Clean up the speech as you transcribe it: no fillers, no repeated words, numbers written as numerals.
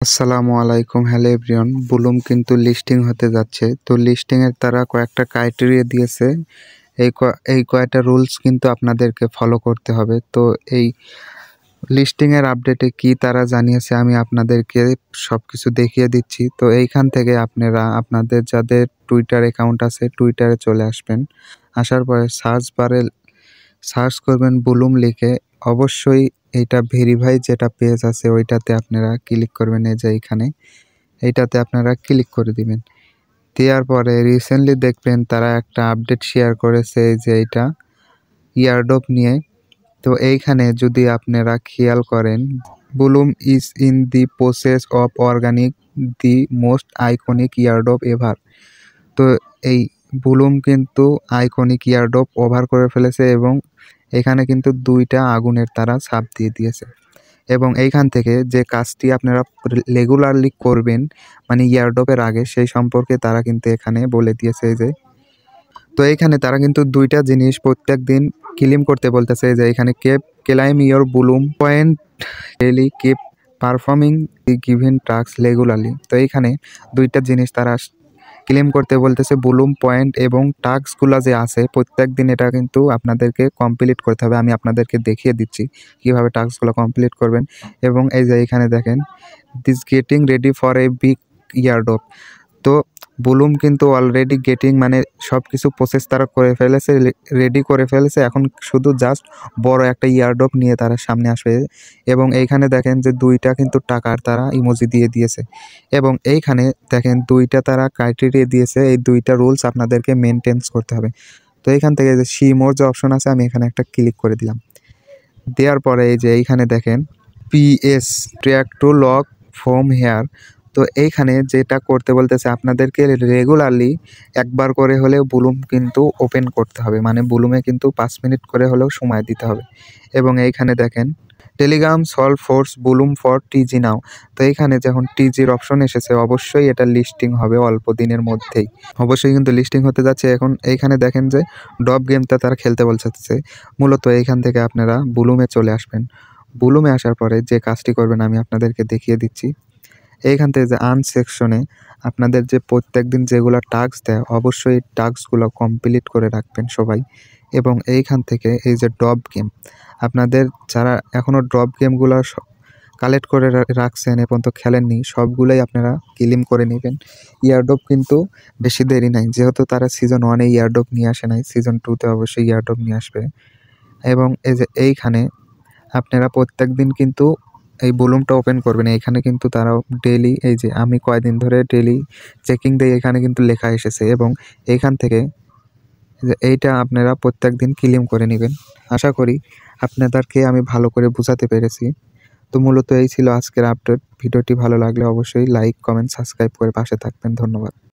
আসসালামু আলাইকুম, hello everyone. Blum কিন্তু লিস্টিং হতে যাচ্ছে। তো লিস্টিং এর তারা কয়েকটা ক্রাইটেরিয়া দিয়েছে। এই কয়েকটা রুলস কিন্তু আপনাদেরকে ফলো করতে হবে। তো এই লিস্টিং এর আপডেটে কি তারা জানিয়েছে আমি আপনাদেরকে সবকিছু দেখিয়ে দিচ্ছি। তো এইখান থেকে আপনারা আপনাদের যাদের টুইটার অ্যাকাউন্ট আছে টুইটারে চলে আসবেন। আসার পরে সার্চ বারে সার্চ করবেন বুলুম লিখে। অবশ্যই এটা ভেরিফাই যেটা পেজ আছে ওইটাতে আপনারা ক্লিক করবেন। এই যে এইটাতে আপনারা ক্লিক করে দিবেন। দেওয়ার পরে রিসেন্টলি দেখবেন তারা একটা আপডেট শেয়ার করেছে যে এইটা ইয়ারড্রপ নিয়ে। তো এইখানে যদি আপনারা খেয়াল করেন, bloom is in the process of organic the most iconic airdrop ever. তো এই বুলুম কিন্তু আইকনিক ইয়ারড্রপ ওভার করে ফেলেছে এবং এখানে কিন্তু 2টা আগুনের তারা ছাপ দিয়ে দিয়েছে। এবং এইখান থেকে যে কাজটি আপনারা রেগুলারলি করবেন মানে ইয়ারড্রপের আগে সেই সম্পর্কে তারা কিন্তু এখানে বলে দিয়েছে যে। তো এইখানে তারা কিন্তু 2টা জিনিস প্রত্যেক দিন ক্লেম করতে বলতেছে যে এখানে claim your Blum point daily keep performing the given task regularly. তো এইখানে 2টা জিনিস তারা ক্লেম করতে বলতেছে, বুলুম পয়েন্ট এবং টাস্কগুলো যে আছে প্রত্যেক দিন এটা কিন্তু আপনাদেরকে কমপ্লিট করতে হবে। আমি আপনাদেরকে দেখিয়ে দিচ্ছি কীভাবে টাস্কগুলো কমপ্লিট করবেন। এবং এই যে এখানে দেখেন, this getting ready for a big airdrop. তো বুলুম কিন্তু অলরেডি গেটিং মানে সব কিছু প্রসেস তারা করে ফেলেছে, রেডি করে ফেলেছে। এখন শুধু জাস্ট বড় একটা ইয়ারড্রপ নিয়ে তারা সামনে আসবে। এবং এইখানে দেখেন যে 2টা কিন্তু টাকার তারা ইমোজি দিয়ে দিয়েছে। এবং এইখানে দেখেন 2টা তারা ক্রাইটেরিয়া দিয়েছে, এই 2টা রুলস আপনাদেরকে মেনটেন্স করতে হবে। তো এইখান থেকে যে সি মোর যে অপশন আছে আমি এখানে একটা ক্লিক করে দিলাম। দেওয়ার পরে এই যে এইখানে দেখেন PS track to lock from here. তো এইখানে যেটা করতে বলতেছে আপনাদেরকে রেগুলারলি একবার করে হলেও বুলুম কিন্তু ওপেন করতে হবে, মানে বুলুমে কিন্তু 5 মিনিট করে হলেও সময় দিতে হবে। এবং এইখানে দেখেন Telegram solve force bloom for TG now. তো এইখানে যখন টিজির অপশন এসেছে অবশ্যই এটা লিস্টিং হবে অল্প দিনের মধ্যেই, অবশ্যই কিন্তু লিস্টিং হতে যাচ্ছে। এখন এইখানে দেখেন যে ডব গেমটা তারা খেলতে বলছে। মূলত এইখান থেকে আপনারা বুলুমে চলে আসবেন। বুলুমে আসার পরে যে কাজটি করবেন আমি আপনাদেরকে দেখিয়ে দিচ্ছি। এইখান থেকে যে আর্ন সেকশনে আপনাদের যে প্রত্যেক দিন যেগুলো টাস্ক দেয় অবশ্যই এই টাস্কগুলো কমপ্লিট করে রাখবেন সবাই। এবং এইখান থেকে এই যে ড্রপ গেম, আপনাদের যারা এখনও ড্রপ গেমগুলো কালেক্ট করে রাখছেন এবং তো খেলেননি সবগুলোই আপনারা ক্লেম করে নেবেন। ইয়ারড্রপ কিন্তু বেশি দেরি নাই, যেহেতু তারা সিজন 1-এ ইয়ারড্রপ নিয়ে আসে নাই, সিজন 2-তে অবশ্যই ইয়ারড্রপ নিয়ে আসবে। এবং এই যে এইখানে আপনারা প্রত্যেক দিন কিন্তু এই বুলুমটা ওপেন করবেন। এইখানে কিন্তু তারাও ডেইলি, এই যে আমি কয়দিন ধরে ডেইলি চেকিং দেই এখানে কিন্তু লেখা এসেছে। এবং এইখান থেকে যে এইটা আপনারা প্রত্যেক দিন ক্লেম করে নেবেন। আশা করি আপনাদেরকে আমি ভালো করে বোঝাতে পেরেছি। তো মূলত এই ছিল আজকের আপডেট। ভিডিওটি ভালো লাগলে অবশ্যই লাইক, কমেন্ট, সাবস্ক্রাইব করে পাশে থাকবেন। ধন্যবাদ।